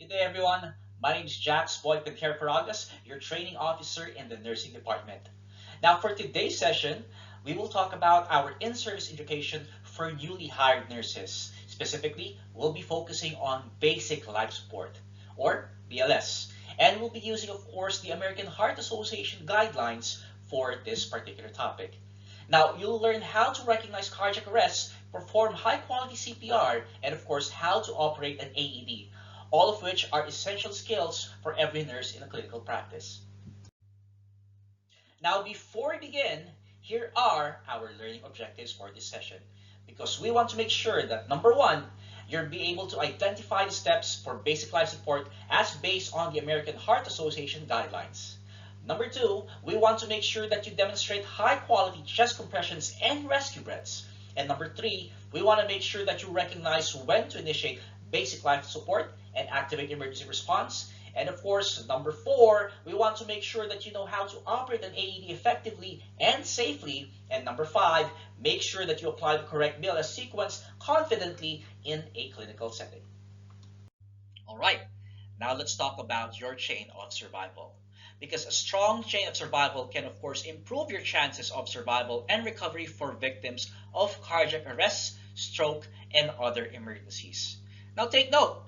Good day, everyone. My name is Jax Boyd Paragas, your training officer in the nursing department. Now, for today's session, we will talk about our in-service education for newly hired nurses. Specifically, we'll be focusing on basic life support, or BLS, and we'll be using, of course, the American Heart Association guidelines for this particular topic. Now, you'll learn how to recognize cardiac arrest, perform high-quality CPR, and of course, how to operate an AED, all of which are essential skills for every nurse in a clinical practice. Now, before we begin, here are our learning objectives for this session, because we want to make sure that number one, you'll be able to identify the steps for basic life support as based on the American Heart Association guidelines. Number two, we want to make sure that you demonstrate high quality chest compressions and rescue breaths. And number three, we want to make sure that you recognize when to initiate basic life support and activate emergency response. And of course, number four, we want to make sure that you know how to operate an AED effectively and safely. And number five, make sure that you apply the correct BLS sequence confidently in a clinical setting. All right, now let's talk about your chain of survival. Because a strong chain of survival can, of course, improve your chances of survival and recovery for victims of cardiac arrest, stroke, and other emergencies. Now, take note,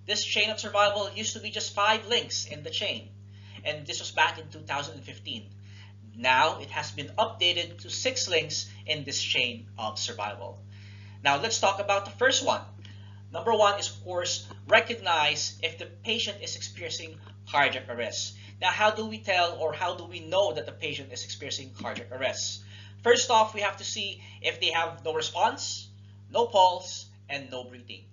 this chain of survival used to be just 5 links in the chain, and this was back in 2015. Now, it has been updated to 6 links in this chain of survival. Now, let's talk about the first one. Number one is, of course, recognize if the patient is experiencing cardiac arrest. Now, how do we tell or how do we know that the patient is experiencing cardiac arrest? First off, we have to see if they have no response, no pulse, and no breathing.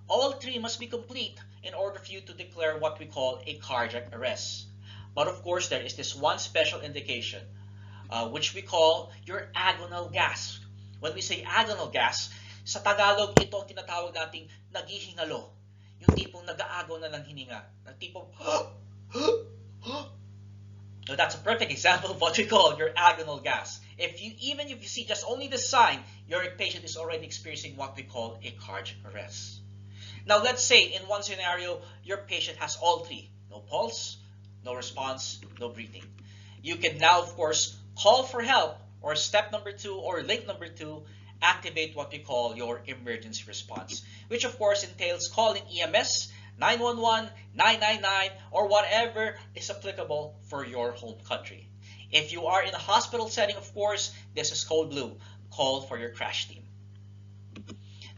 All three must be complete in order for you to declare what we call a cardiac arrest. But of course, there is this one special indication, which we call your agonal gasp. When we say agonal gasp, sa Tagalog, ito ang tinatawag nating naghihingalo. Yung tipong nag-aagaw na ng hininga. Ng tipong, so that's a perfect example of what we call your agonal gasp. Even if you see just only the sign, your patient is already experiencing what we call a cardiac arrest. Now, let's say in one scenario, your patient has all three. No pulse, no response, no breathing. You can now, of course, call for help, or step number 2 or link number 2, activate what we call your emergency response, which of course entails calling EMS, 911, 999, or whatever is applicable for your home country. If you are in a hospital setting, of course, this is code blue. Call for your crash team.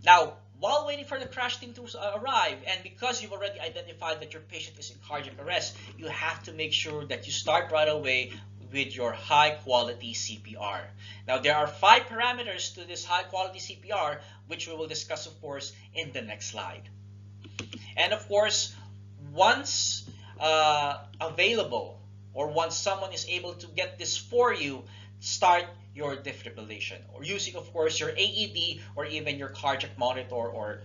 Now, while waiting for the crash team to arrive, and because you've already identified that your patient is in cardiac arrest, you have to make sure that you start right away with your high quality CPR. Now, there are 5 parameters to this high quality CPR, which we will discuss, of course, in the next slide. And of course, once available, or once someone is able to get this for you, start your defibrillation, or using, of course, your AED or even your cardiac monitor, or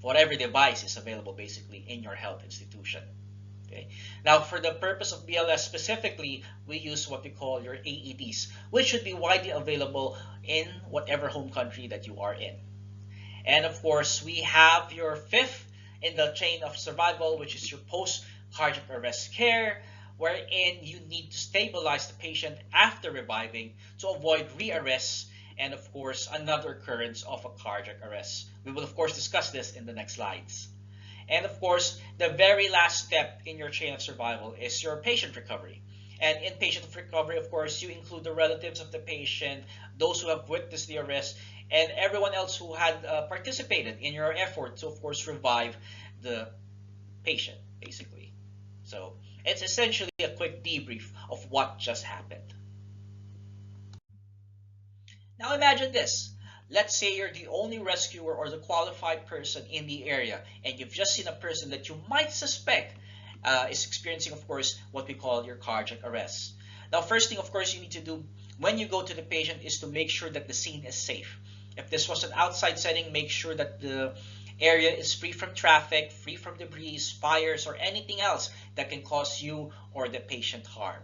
whatever device is available basically in your health institution. Okay. Now, for the purpose of BLS specifically, we use what we call your AEDs, which should be widely available in whatever home country that you are in. And of course, we have your 5th in the chain of survival, which is your post-cardiac arrest care, wherein you need to stabilize the patient after reviving to avoid re-arrest and, of course, another occurrence of a cardiac arrest. We will, of course, discuss this in the next slides. And, of course, the very last step in your chain of survival is your patient recovery. And in patient recovery, of course, you include the relatives of the patient, those who have witnessed the arrest, and everyone else who had participated in your effort to, of course, revive the patient, basically. So it's essentially a quick debrief of what just happened. Now imagine this. Let's say you're the only rescuer or the qualified person in the area, and you've just seen a person that you might suspect is experiencing, of course, what we call your cardiac arrest. Now, first thing, of course, you need to do when you go to the patient is to make sure that the scene is safe. If this was an outside setting, make sure that the area is free from traffic, free from debris, fires, or anything else that can cause you or the patient harm.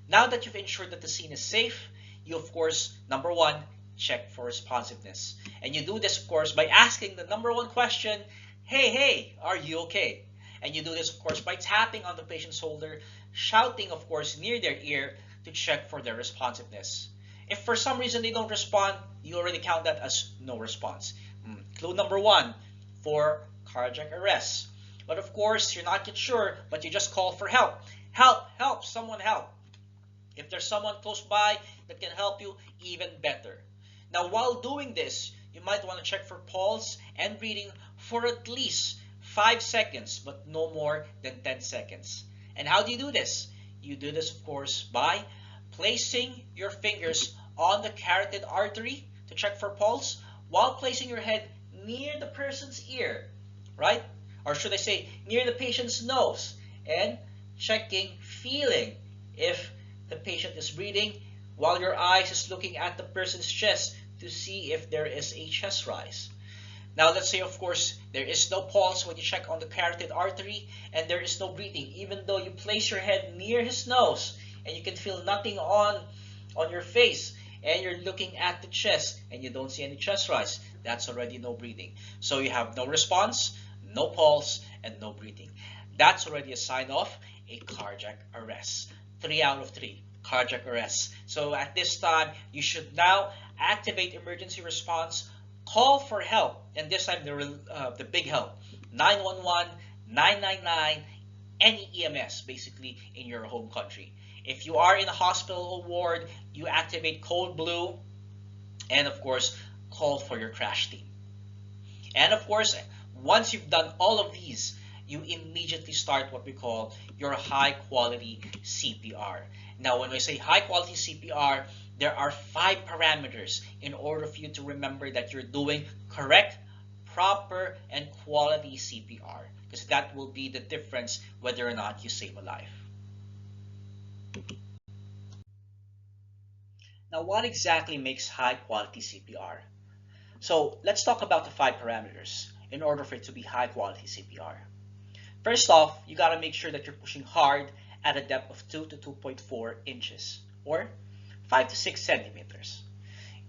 Now that you've ensured that the scene is safe, you, of course, number 1, check for responsiveness. And you do this, of course, by asking the number 1 question, hey, hey, are you okay? And you do this, of course, by tapping on the patient's shoulder, shouting, of course, near their ear to check for their responsiveness. If for some reason they don't respond, you already count that as no response. Clue number one for cardiac arrest. But of course, you're not yet sure, but you just call for help. Help, help, someone help. If there's someone close by that can help you, even better. Now, while doing this, you might want to check for pulse and breathing for at least 5 seconds, but no more than 10 seconds. And how do you do this? You do this, of course, by placing your fingers on the carotid artery to check for pulse while placing your head near the person's ear, right? Or should I say, near the patient's nose, and checking, feeling if the patient is breathing while your eyes is looking at the person's chest to see if there is a chest rise. Now let's say, of course, there is no pulse when you check on the carotid artery and there is no breathing, even though you place your head near his nose and you can feel nothing on your face and you're looking at the chest and you don't see any chest rise. That's already no breathing. So you have no response, no pulse, and no breathing. That's already a sign of a cardiac arrest. 3 out of 3 cardiac arrest. So at this time, you should now activate emergency response, call for help, and this time the big help, 911, 999, any EMS basically in your home country. If you are in a hospital ward, you activate code blue, and of course, call for your crash team. And of course, once you've done all of these, you immediately start what we call your high quality CPR. Now, when we say high quality CPR, there are 5 parameters in order for you to remember that you're doing correct, proper, and quality CPR, because that will be the difference whether or not you save a life. Now, what exactly makes high quality CPR? So let's talk about the 5 parameters in order for it to be high quality CPR. First off, you got to make sure that you're pushing hard at a depth of 2 to 2.4 inches or 5 to 6 centimeters.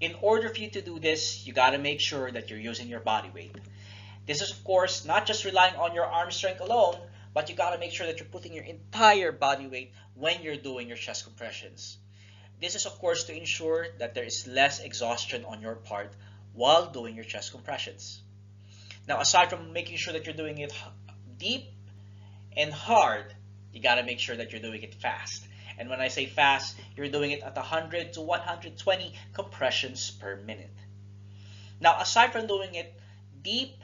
In order for you to do this, you got to make sure that you're using your body weight. This is, of course, not just relying on your arm strength alone, but you got to make sure that you're putting your entire body weight when you're doing your chest compressions. This is, of course, to ensure that there is less exhaustion on your part while doing your chest compressions. Now, aside from making sure that you're doing it deep and hard, you got to make sure that you're doing it fast. And when I say fast, you're doing it at 100 to 120 compressions per minute. Now, aside from doing it deep,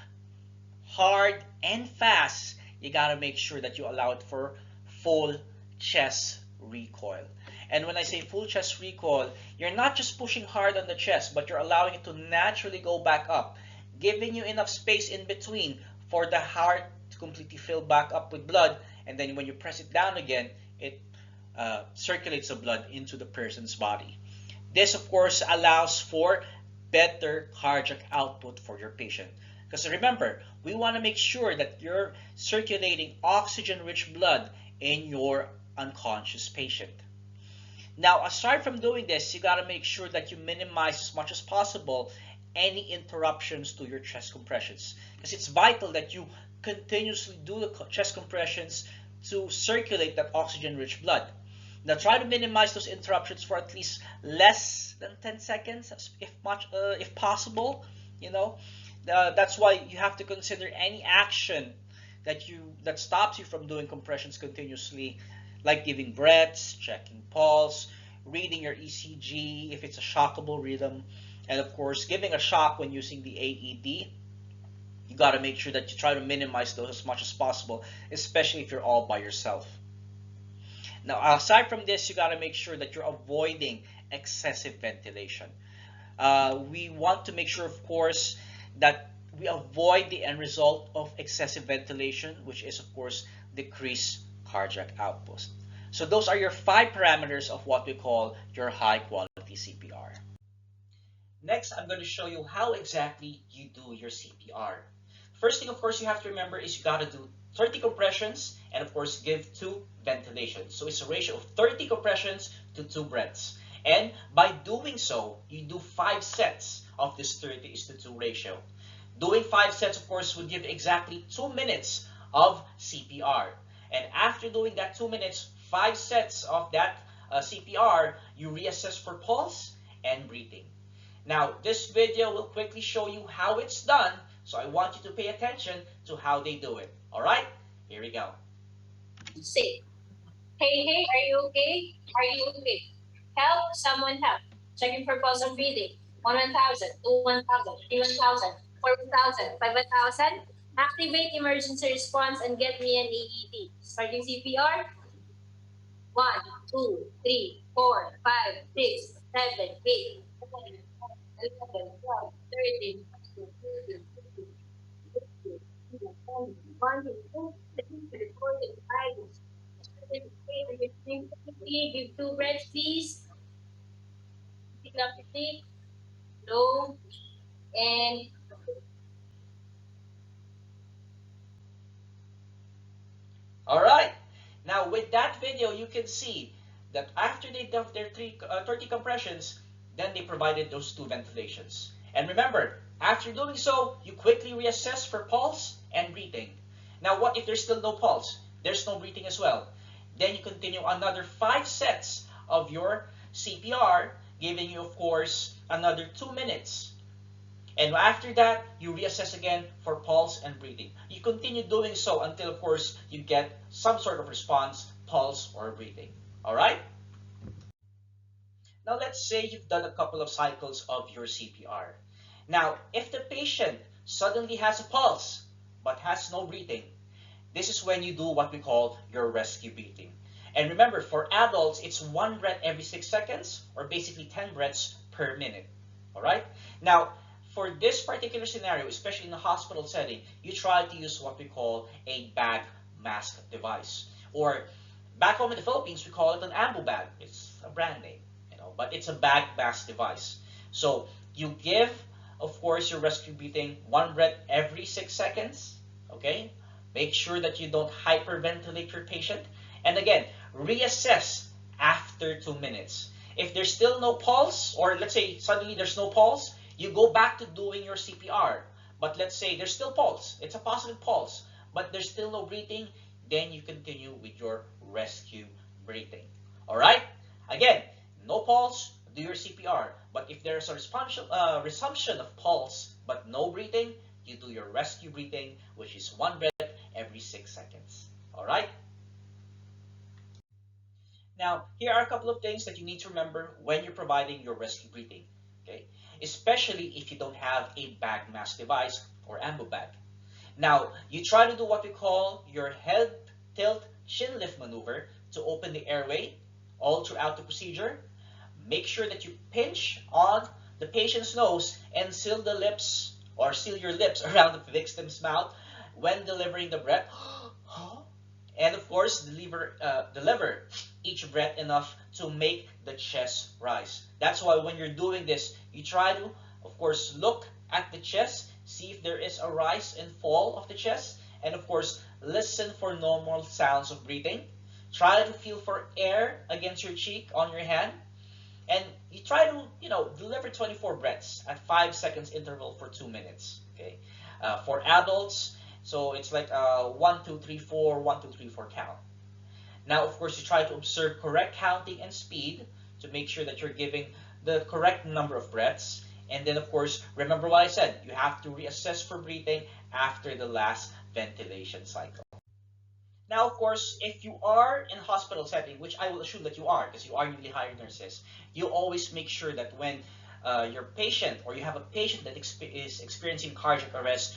hard, and fast, you got to make sure that you allow it for full chest recoil. And when I say full chest recoil, you're not just pushing hard on the chest, but you're allowing it to naturally go back up, giving you enough space in between for the heart to completely fill back up with blood. And then when you press it down again, it circulates the blood into the person's body. This, of course, allows for better cardiac output for your patient. Because remember, we want to make sure that you're circulating oxygen-rich blood in your unconscious patient. Now, aside from doing this, you got to make sure that you minimize as much as possible any interruptions to your chest compressions. Because it's vital that you continuously do the chest compressions to circulate that oxygen-rich blood. Now, try to minimize those interruptions for at least less than 10 seconds, if possible. That's why you have to consider any action that stops you from doing compressions continuously, like giving breaths, checking pulse, reading your ECG if it's a shockable rhythm, and of course giving a shock when using the AED. You got to make sure that you try to minimize those as much as possible, especially if you're all by yourself. Now, aside from this, you got to make sure that you're avoiding excessive ventilation. We want to make sure, of course, that we avoid the end result of excessive ventilation, which is, of course, decreased cardiac output. So those are your 5 parameters of what we call your high quality CPR. Next, I'm going to show you how exactly you do your CPR. First thing, of course, you have to remember is you got to do 30 compressions and, of course, give 2 ventilations. So it's a ratio of 30 compressions to 2 breaths. And by doing so, you do 5 sets of this 30:2 ratio. Doing 5 sets, of course, would give exactly 2 minutes of CPR. And after doing that 2 minutes, 5 sets of that CPR, you reassess for pulse and breathing. Now, this video will quickly show you how it's done, so I want you to pay attention to how they do it. All right? Here we go. Say, hey, hey, are you okay? Are you okay? Help, someone help. Checking for pulse and breathing. 1,000, 1,000, 1,000, 4,000, 5,000. Activate emergency response and get me an AED. Starting CPR. 1, 2, 3, 4, 5, 6, 7, 8, 9, 11, 12, 13, 14, 15, give 2 breaths, please. Take up the take, low, and All right. Now, with that video, you can see that after they did their 30 compressions, then they provided those 2 ventilations. And remember, after doing so, you quickly reassess for pulse and breathing. Now, what if there's still no pulse? There's no breathing as well. Then you continue another 5 sets of your CPR, giving you, of course, another 2 minutes. And after that, you reassess again for pulse and breathing. You continue doing so until, of course, you get some sort of response, pulse or breathing. All right? Now, let's say you've done a couple of cycles of your CPR. Now, if the patient suddenly has a pulse but has no breathing, this is when you do what we call your rescue breathing. And remember, for adults, it's 1 breath every 6 seconds, or basically 10 breaths per minute. All right? Now, for this particular scenario, especially in a hospital setting, you try to use what we call a bag mask device. Or back home in the Philippines, we call it an ambu bag. It's a brand name, but it's a bag mask device. So you give, of course, your rescue breathing 1 breath every 6 seconds. Okay? Make sure that you don't hyperventilate your patient. And again, reassess after 2 minutes. If there's still no pulse, or let's say suddenly there's no pulse, you go back to doing your CPR. But let's say there's still pulse. It's a positive pulse, but there's still no breathing. Then you continue with your rescue breathing. All right? Again, no pulse, do your CPR. But if there's a resumption of pulse but no breathing, you do your rescue breathing, which is 1 breath every 6 seconds. All right? Now, here are a couple of things that you need to remember when you're providing your rescue breathing. Okay? Especially if you don't have a bag mask device or ambu bag. Now, you try to do what we call your head tilt chin lift maneuver to open the airway all throughout the procedure. Make sure that you pinch on the patient's nose and seal the lips or seal your lips around the victim's mouth when delivering the breath. And of course, deliver each breath enough to make the chest rise. That's why when you're doing this, you try to, of course, look at the chest, see if there is a rise and fall of the chest, and of course, listen for normal sounds of breathing. Try to feel for air against your cheek on your hand, and you try to, deliver 24 breaths at 5 seconds interval for 2 minutes. Okay, for adults, so it's like 1, 2, 3, 4, 1, 2, 3, 4 count. Now, of course, you try to observe correct counting and speed to make sure that you're giving the correct number of breaths. And then, of course, remember what I said, you have to reassess for breathing after the last ventilation cycle. Now, of course, if you are in a hospital setting, which I will assume that you are, because you are newly hired nurses, you always make sure that when your patient or you have a patient that is experiencing cardiac arrest,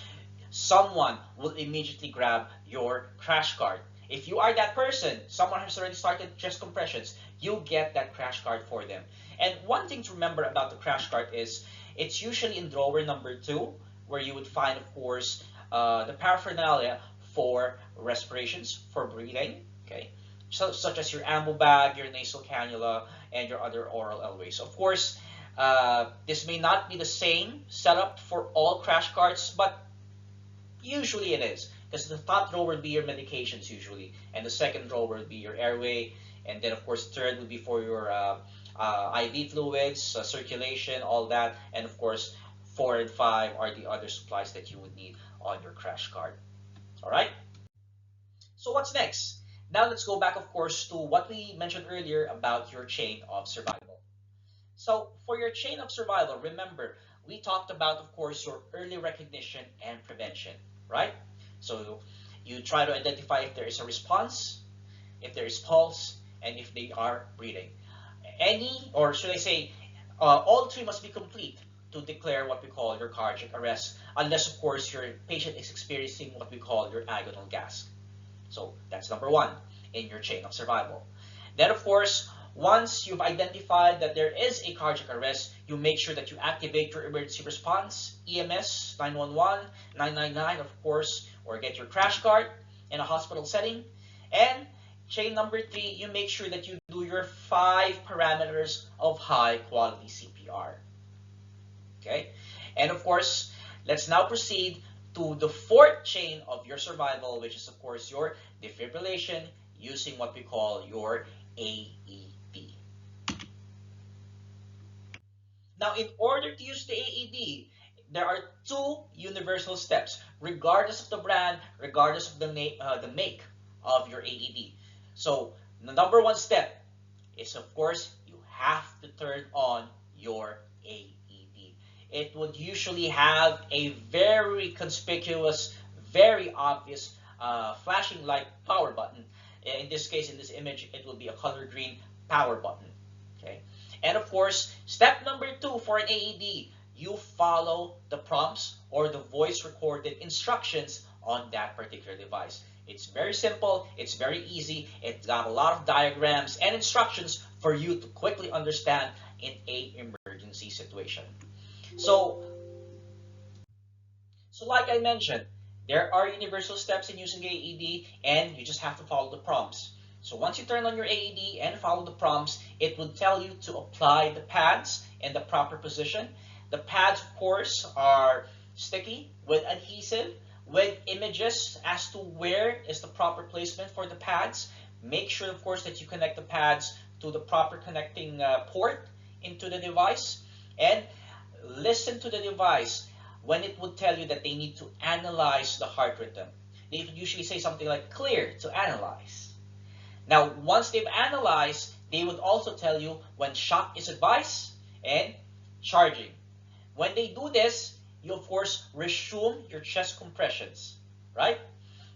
someone will immediately grab your crash cart. If you are that person, someone has already started chest compressions, you get that crash cart for them. And one thing to remember about the crash cart is it's usually in drawer number 2, where you would find, of course, the paraphernalia for respirations, for breathing, okay? So, such as your ambu bag, your nasal cannula, and your other oral airways. Of course, this may not be the same setup for all crash carts, but usually it is, because the top drawer would be your medications usually, and the second drawer would be your airway, and then of course third would be for your IV fluids, circulation, all that, and of course 4 and 5 are the other supplies that you would need on your crash cart. All right? So what's next? Now let's go back, of course, to what we mentioned earlier about your chain of survival. So for your chain of survival, remember, we talked about, of course, your early recognition and prevention, right? So you try to identify if there is a response, if there is pulse, and if they are breathing. Any, or should I say, all three must be complete to declare what we call your cardiac arrest, unless, of course, your patient is experiencing what we call your agonal gasp. So that's number one in your chain of survival. Then, of course, once you've identified that there is a cardiac arrest, you make sure that you activate your emergency response, EMS, 911, 999, of course, or get your crash cart in a hospital setting. And chain number three, you make sure that you do your 5 parameters of high quality CPR. Okay? And of course, let's now proceed to the 4th chain of your survival, which is, of course, your defibrillation using what we call your AED. Now, in order to use the AED, there are 2 universal steps, regardless of the brand, regardless of the make of your AED. So, the number 1 step is, of course, you have to turn on your AED. It would usually have a very conspicuous, very obvious flashing light power button. In this case, in this image, it will be a color green power button. Okay, and of course, step number 2 for an AED, you follow the prompts or the voice recorded instructions on that particular device. It's very simple, it's very easy, it's got a lot of diagrams and instructions for you to quickly understand in an emergency situation. So like I mentioned, there are universal steps in using AED, and you just have to follow the prompts. So once you turn on your AED and follow the prompts, it will tell you to apply the pads in the proper position. The pads, of course, are sticky with adhesive, with images as to where is the proper placement for the pads. Make sure, of course, that you connect the pads to the proper connecting port into the device, and listen to the device when it would tell you that they need to analyze the heart rhythm. They would usually say something like clear to analyze. Now, once they've analyzed, they would also tell you when shock is advised and charging. When they do this, you of course resume your chest compressions, right?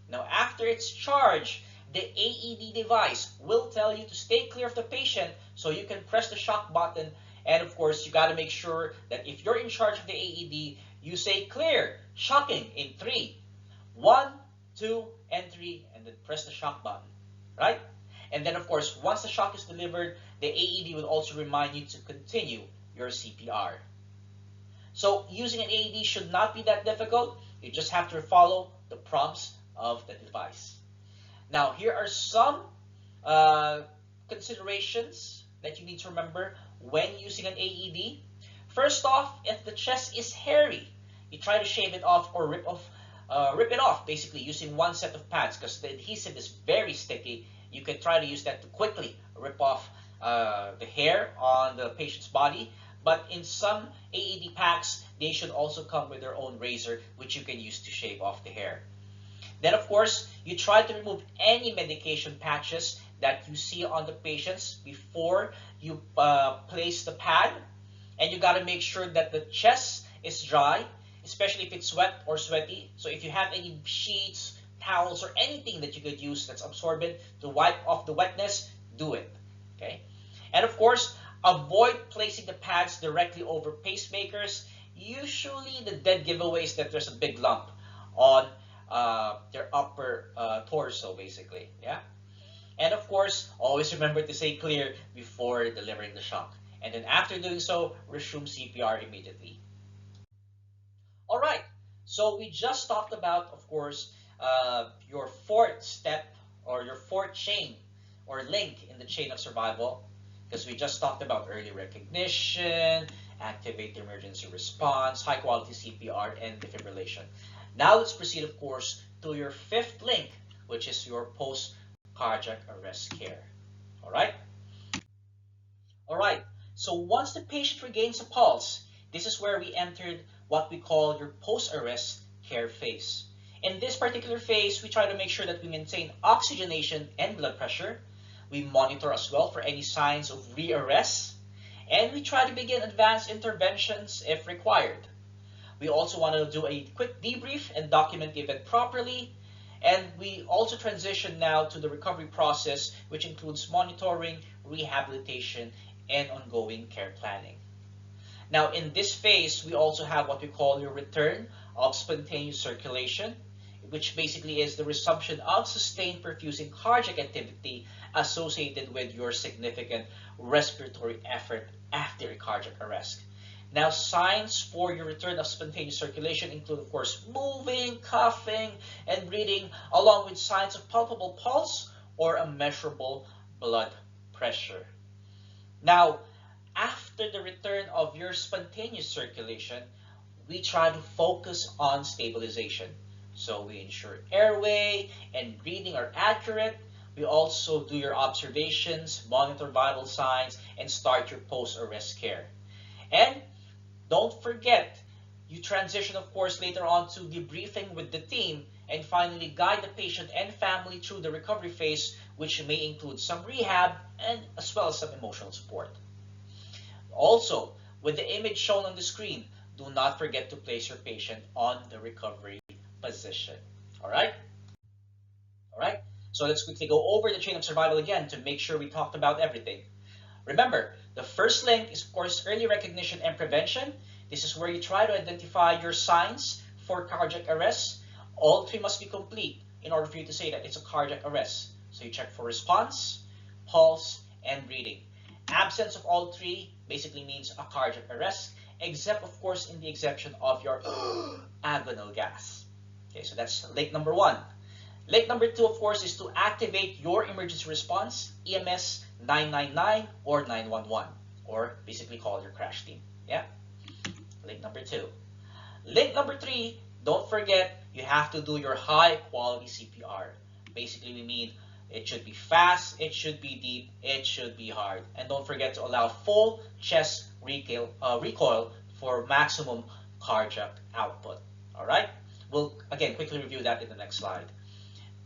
Now, after it's charged, the AED device will tell you to stay clear of the patient so you can press the shock button. And of course, you got to make sure that if you're in charge of the AED, you say clear, shocking in 3, 1, 2, and 3, and then press the shock button, right? And then, of course, once the shock is delivered, the AED will also remind you to continue your CPR. So using an AED should not be that difficult. You just have to follow the prompts of the device. Now, here are some considerations that you need to remember when using an AED. First off, if the chest is hairy, you try to shave it off or rip it off, basically using 1 set of pads, because the adhesive is very sticky. You can try to use that to quickly rip off the hair on the patient's body. But in some AED packs, they should also come with their own razor, which you can use to shave off the hair. Then, of course, you try to remove any medication patches that you see on the patients before you place the pad. And you got to make sure that the chest is dry, especially if it's wet or sweaty. So if you have any sheets, towels, or anything that you could use that's absorbent to wipe off the wetness, do it. Okay? And of course, avoid placing the pads directly over pacemakers. Usually the dead giveaway is that there's a big lump on their upper torso, basically. Yeah. And of course, always remember to say clear before delivering the shock. And then after doing so, resume CPR immediately. All right. So we just talked about, of course, your 4th step or your 4th chain or link in the chain of survival, because we just talked about early recognition, activate the emergency response, high quality CPR, and defibrillation. Now let's proceed, of course, to your 5th link, which is your post-cardiac arrest care. All right? All right. So once the patient regains a pulse, this is where we entered what we call your post-arrest care phase. In this particular phase, we try to make sure that we maintain oxygenation and blood pressure. We monitor as well for any signs of re-arrest, and we try to begin advanced interventions if required. We also want to do a quick debrief and document the event properly. And we also transition now to the recovery process, which includes monitoring, rehabilitation, and ongoing care planning. Now, in this phase, we also have what we call your return of spontaneous circulation, which basically is the resumption of sustained perfusing cardiac activity associated with your significant respiratory effort after a cardiac arrest. Now, signs for your return of spontaneous circulation include, of course, moving, coughing, and breathing, along with signs of palpable pulse or a measurable blood pressure. Now, after the return of your spontaneous circulation, we try to focus on stabilization. So we ensure airway and breathing are accurate. We also do your observations, monitor vital signs, and start your post-arrest care. And don't forget, you transition, of course, later on to debriefing with the team and finally guide the patient and family through the recovery phase, which may include some rehab and as well as some emotional support. Also, with the image shown on the screen, do not forget to place your patient on the recovery position. All right? All right? So let's quickly go over the chain of survival again to make sure we talked about everything. Remember, the first link is, of course, early recognition and prevention. This is where you try to identify your signs for cardiac arrest. All three must be complete in order for you to say that it's a cardiac arrest. So you check for response, pulse, and breathing. Absence of all three basically means a cardiac arrest, except, of course, in the exception of your agonal gas. Okay, so that's link number one. Link number two, of course, is to activate your emergency response, EMS 999 or 911, or basically call your crash team. Yeah? Link number two. Link number three, don't forget, you have to do your high quality CPR. Basically, we mean it should be fast, it should be deep, it should be hard. And don't forget to allow full chest recoil for maximum cardiac output. All right? We'll, again, quickly review that in the next slide.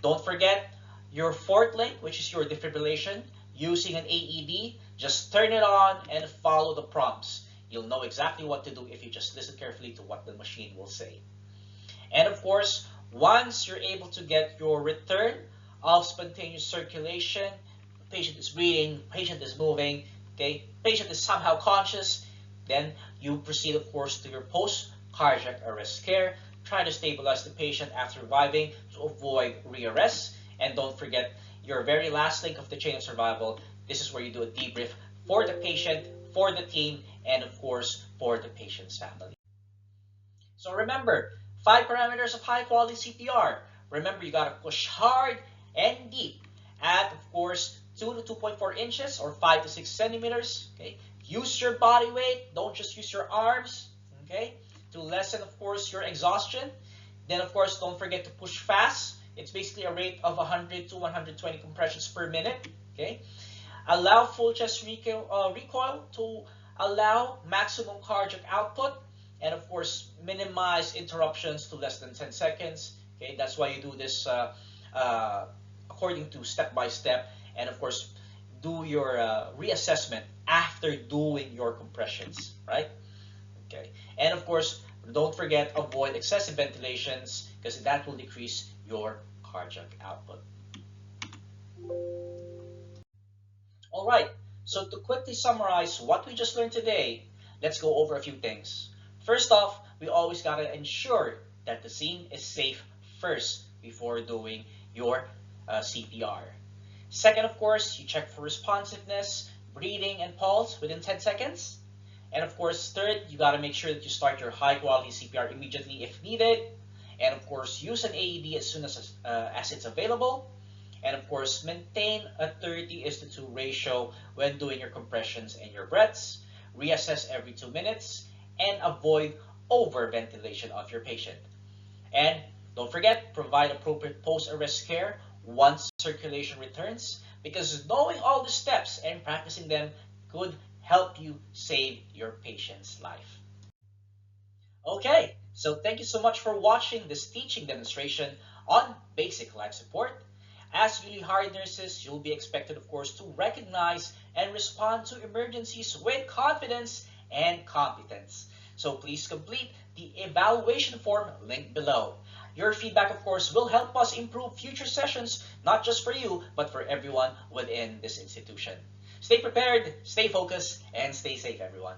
Don't forget your fourth link, which is your defibrillation. Using an AED, just turn it on and follow the prompts. You'll know exactly what to do if you just listen carefully to what the machine will say. And of course, once you're able to get your return of spontaneous circulation, patient is breathing, patient is moving, okay, patient is somehow conscious, then you proceed, of course, to your post-cardiac arrest care. Try to stabilize the patient after reviving to avoid re-arrest. And don't forget your very last link of the chain of survival. This is where you do a debrief for the patient, for the team, and of course, for the patient's family. So remember, 5 parameters of high quality CPR. Remember, you gotta push hard and deep at, of course, 2 to 2.4 inches or 5 to 6 centimeters. Okay, use your body weight. Don't just use your arms. Okay, to lessen, of course, your exhaustion. Then, of course, don't forget to push fast. It's basically a rate of 100 to 120 compressions per minute. Okay, allow full chest recoil to allow maximum cardiac output, and of course, minimize interruptions to less than 10 seconds. Okay, that's why you do this according to step by step, and of course, do your reassessment after doing your compressions, right? Okay, and of course, don't forget, avoid excessive ventilations because that will decrease your cardiac output. All right, so to quickly summarize what we just learned today, let's go over a few things. First off, we always got to ensure that the scene is safe first before doing your CPR. Second, of course, you check for responsiveness, breathing, and pulse within 10 seconds. And of course, third, you got to make sure that you start your high quality CPR immediately if needed. And of course, use an AED as soon as it's available. And of course, maintain a 30:2 ratio when doing your compressions and your breaths. Reassess every 2 minutes and avoid overventilation of your patient. And don't forget, provide appropriate post-arrest care once circulation returns, because knowing all the steps and practicing them could help you save your patient's life. Okay, so thank you so much for watching this teaching demonstration on basic life support. As newly hired nurses, you'll be expected, of course, to recognize and respond to emergencies with confidence and competence. So please complete the evaluation form linked below. Your feedback, of course, will help us improve future sessions, not just for you, but for everyone within this institution. Stay prepared, stay focused, and stay safe, everyone.